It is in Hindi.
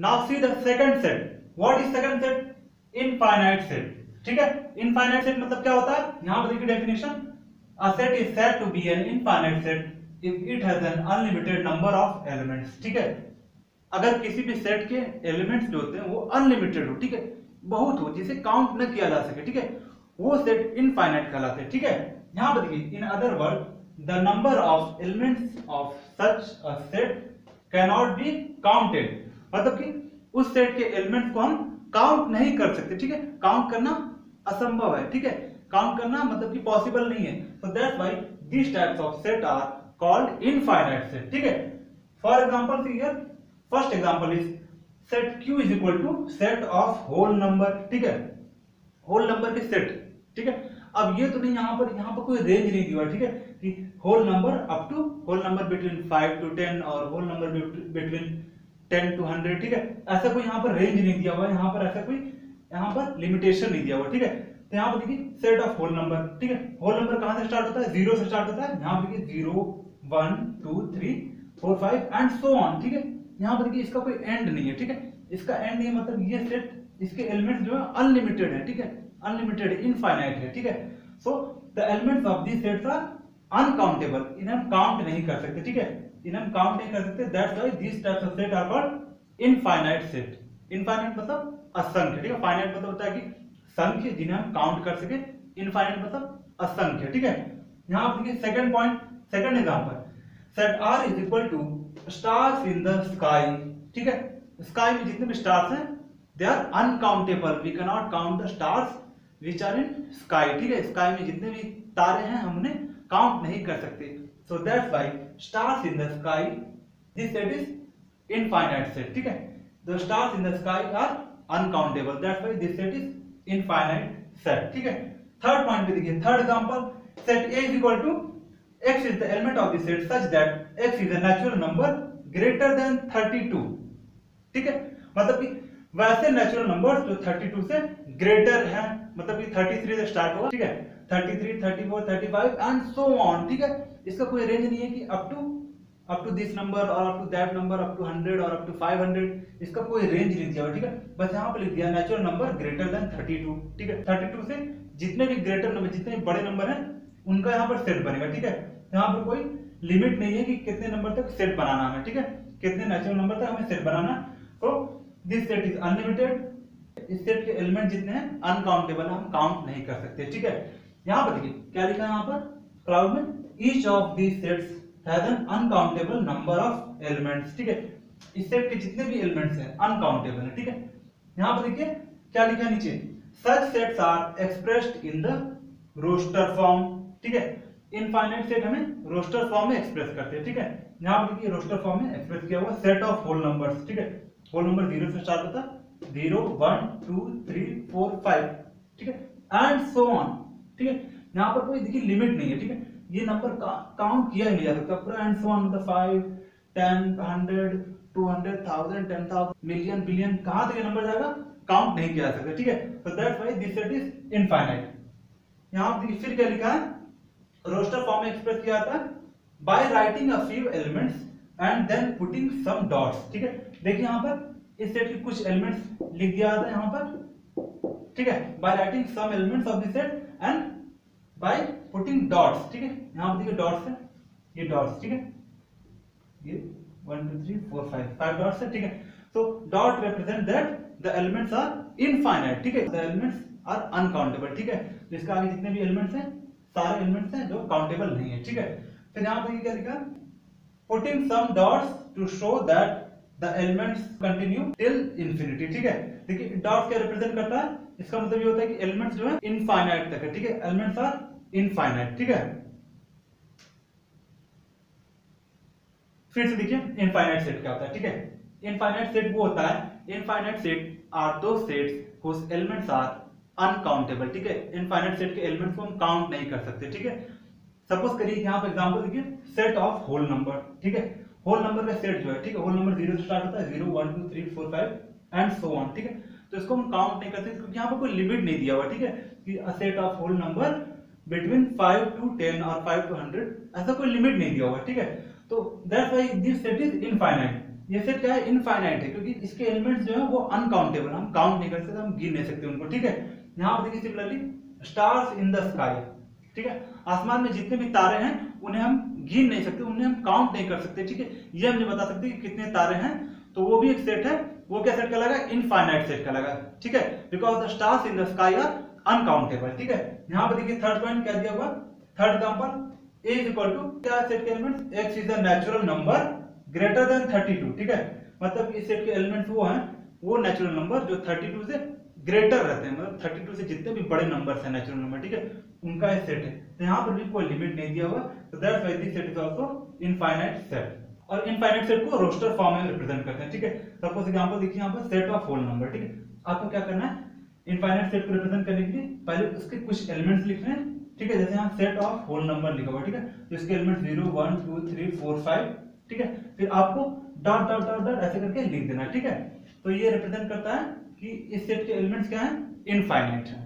Now see the second set. What is second set? Infinite set. ठीक है, इनफाइनाइट सेट मतलब क्या होता है? यहां पर देखिए definition, a set is said to be an infinite set if it has an unlimited number of elements. ठीक है, अगर किसी भी सेट के एलिमेंट्स जो होते हैं वो अनलिमिटेड हो, ठीक है, बहुत हो, जिसे काउंट न किया जा सके, ठीक है, वो सेट इनफाइनाइट कहलाते हैं। ठीक है, यहां पर देखिए, in other word the number of elements of such a set can not be counted, मतलब कि उस सेट के एलिमेंट्स को हम काउंट नहीं कर सकते। ठीक है, काउंट करना असंभव है। ठीक है, काउंट करना मतलब कि पॉसिबल नहीं है। So that's why this types of set are called infinite set. ठीक है, for example here first example is set Q is equal to set of whole number. ठीक है, होल नंबर के सेट। ठीक है, अब ये तो नहीं, यहाँ पर कोई रेंज नहीं दिया। ठीक है, कि whole number up to whole number between 5 to 10 और होल नंबर बिटवीन 10 to 100। ठीक है, ऐसा कोई यहाँ पर रेंज नहीं दिया हुआ है, यहाँ पर ऐसा कोई यहाँ पर लिमिटेशन नहीं दिया हुआ। ठीक है, तो यहाँ पर देखिए सेट ऑफ होल नंबर। ठीक है, होल नंबर कहाँ से स्टार्ट होता है? 0 से स्टार्ट होता है। यहाँ पर देखिए 0 1 2 3 4 5 एंड सो ऑन। ठीक है, यहाँ पर देखिए इसका कोई एंड नहीं है। ठीक है, इसका एंड नहीं है, मतलब ये सेट, इसके एलिमेंट्स जो है अनलिमिटेड है। ठीक है, अनलिमिटेड इनफाइनाइट है। ठीक है, so the elements of this sets are uncountable, इन्हें हम काउंट नहीं कर सकते। ठीक है, इन्हें हम काउंट नहीं कर सकते। That's why this types of set are called infinite set. Infinite मतलब असंख्य। ठीक है, फाइनाइट मतलब होता है कि संख्य जिन्हें हम काउंट कर सके, इनफाइनाइट मतलब असंख्य। ठीक है, यहां पर देखिए second point, second example, set R is equal to stars in the sky. ठीक है, स्काई में जितने भी स्टार्स हैं they are uncountable, we can not count the stars which are in sky. ठीक है, स्काई में जितने भी तारे हैं हम उन्हें काउंट नहीं कर सकते। So that's why stars in the sky, this set is infinite set. ठीक है, the stars in the sky are uncountable, that's why this set is infinite set. ठीक है, थर्ड पॉइंट पे देखिए, third example, set A is equal to x is the element of the set such that x is a natural number greater than 32। ठीक है, मतलब कि वैसे नेचुरल नंबर्स जो 32 से ग्रेटर हैं, मतलब कि 33 से स्टार्ट होगा। ठीक है, 33 34 35 एंड सो ऑन। ठीक है, इसका कोई रेंज नहीं है कि अप टू दिस नंबर और up to that number, up to 100 और अप टू 500, इसका कोई रेंज नहीं दिया हुआ। ठीक है, बस यहाँ पे लिख दिया नेचुरल नंबर ग्रेटर देन 32। ठीक है, 32 से जितने भी ग्रेटर नंबर, जितने भी बड़े नंबर हैं उनका यहाँ पर सेट बनेगा। ठीक है, यहाँ पर कोई लिमिट नहीं है कि कितने नंबर तक सेट बनाना है। ठीक है, कितने नेचुरल नंबर तक हमें सेट बनाना। तो दिस सेट इज अनलिमिटेड, इस सेट के एलिमेंट जितने हैं अनकाउंटेबल है, हम काउंट नहीं कर सकते। ठीक है, यहाँ पर देखिए क्या लिखा है, यहाँ पर क्लाउड में, each of these sets has an uncountable number of elements. ठीक है, इस सेट के जितने भी एलिमेंट्स हैं अनकाउंटेबल है। ठीक है, यहाँ पर देखिए क्या लिखा है नीचे, such sets are expressed in the roster form. ठीक है, इनफाइनाइट सेट हमें रोस्टर फॉर्म में एक्सप्रेस करते हैं। ठीक है, यहाँ पर देखिए रोस्टर फॉर्म में एक्सप्रेस किया हुआ सेट ऑफ होल नंबर्स। ठीक है, होल नंबर 0 से स्टार्ट होता है, 0 1 2 3 4 5। ठीक है, एंड सो ऑन। ठीक है, यहाँ पर कोई देखिए लिमिट नहीं है। ठीक है, ये नंबर काउंट किया ही नहीं जा सकता पूरा, एंड सो ऑन, मतलब 5 10 100 200 1000 10,000 मिलियन बिलियन, कहां तक ये नंबर जाएगा काउंट नहीं किया जा सकता। ठीक है, so that's why this set is infinite। यहाँ पर फिर क्या लिखा है, रोस्टर फॉर्म में एक्सप्रेस किया जाता है by writing a few elements and then putting some dots. ठीक है, देखिए यहाँ पर इस सेट के कुछ एलिमेंट्स लिख दिया जाता है यहाँ पर। ठीक है, by writing some elements of this set and by putting dots. ठीक है, यहाँ पर देखिए डॉट्स है, ये डॉट्स। ठीक है, ये 1 2 3 4 5 डॉट्स है। ठीक है, so dot represent that the elements are infinite। ठीक है, the elements are uncountable। ठीक है, तो इसका आगे जितने भी एलिमेंट्स हैं सारे एलिमेंट्स हैं जो काउंटेबल नहीं है। ठीक है, फिर यहाँ पर क्या लिखा, putting some dots to show that the elements continue till infinity। ठीक है, देखिए डॉट्स क्या रिप्रेजेंट करता है, इसका मतलब ये होता है कि एलिमेंट्स जो है इनफाइनाइट तक है। ठीक है, एलिमेंट्स आर इनफाइनाइट। ठीक है, फिर से देखिए इनफाइनाइट सेट क्या होता है। ठीक है, इनफाइनाइट सेट वो होता है, इनफाइनाइट सेट आर दो sets whose elements are uncountable. ठीक है, इनफाइनाइट सेट के एलिमेंट्स को हम काउंट नहीं कर सकते। ठीक है, सपोज करिए यहाँ पे एग्जांपल देखिए, सेट ऑफ होल नंबर। ठीक है, होल नंबर का सेट जो है, ठीक है, होल नंबर 0 से स्टार्ट होता है, 0 1 2 3 4 5 एंड सो ऑन। ठीक है, तो इसको हम काउंट नहीं करते क्योंकि यहाँ पर कोई लिमिट नहीं दिया हुआ। ठीक है, कि a set of whole number between 5 to 10 और 5 to 100, ऐसा कोई लिमिट नहीं दिया हुआ। ठीक है, तो that's why this set is infinite. ये सेट क्या है, इनफाइनाइट है, क्योंकि इसके एलिमेंट्स जो है वो अनकाउंटेबल, हम काउंट नहीं कर सकते, हम गिन नहीं सकते उनको, ठीक है। यहाँ पर देखिए similarly stars in the sky, ठीक है, आसमान में जितने भी तारे हैं उन्हें हम गिन नहीं सकते, उन्हें हम काउंट नहीं कर सकते, ठीक है। ये हम नहीं बता सकते कि कितने तारे हैं, तो वो भी एक सेट है, वो क्या सेट कहलाएगा, इनफाइनाइट सेट कहलाएगा, ठीक है, because the stars in the sky are uncountable, ठीक है। यहाँ पर देखिए थर्ड पॉइंट क्या दिया हुआ, third example a is equal to क्या सेट के elements, x is a natural number greater than 32, ठीक है, मतलब इस सेट के एलिमेंट्स वो हैं, वो नेचुरल नंबर जो 32 से ग्रेटर रहते हैं, मतलब 32 से जितने भी बड़े नंबर्स हैं नेचुरल नंबर, ठीक है, उनका ये सेट है। तो यहाँ पर भी कोई लिमिट नहीं दिया हुआ, तो that's why this set is also infinite set. और इनफाइनाइट सेट को रोस्टर फॉर्म में रिप्रेजेंट करते हैं, ठीक है। सपोज एग्जांपल देखिए यहाँ पर सेट ऑफ होल नंबर, ठीक है, आपको क्या करना है, इनफाइनाइट सेट को रिप्रेजेंट करने के लिए पहले उसके कुछ एलिमेंट्स लिखने हैं, ठीक है, जैसे यहाँ सेट ऑफ होल नंबर लिखा हुआ, ठीक है, तो इसके एलिमेंट्स 0 1 2 3 4 5, ठीक है, फिर आपको डॉट डॉट डॉट डॉट ऐसे करके लिख देना, ठीक है। तो ये रिप्रेजेंट करता है कि इस सेट के एलिमेंट्स क्या हैं, इनफाइनाइट है।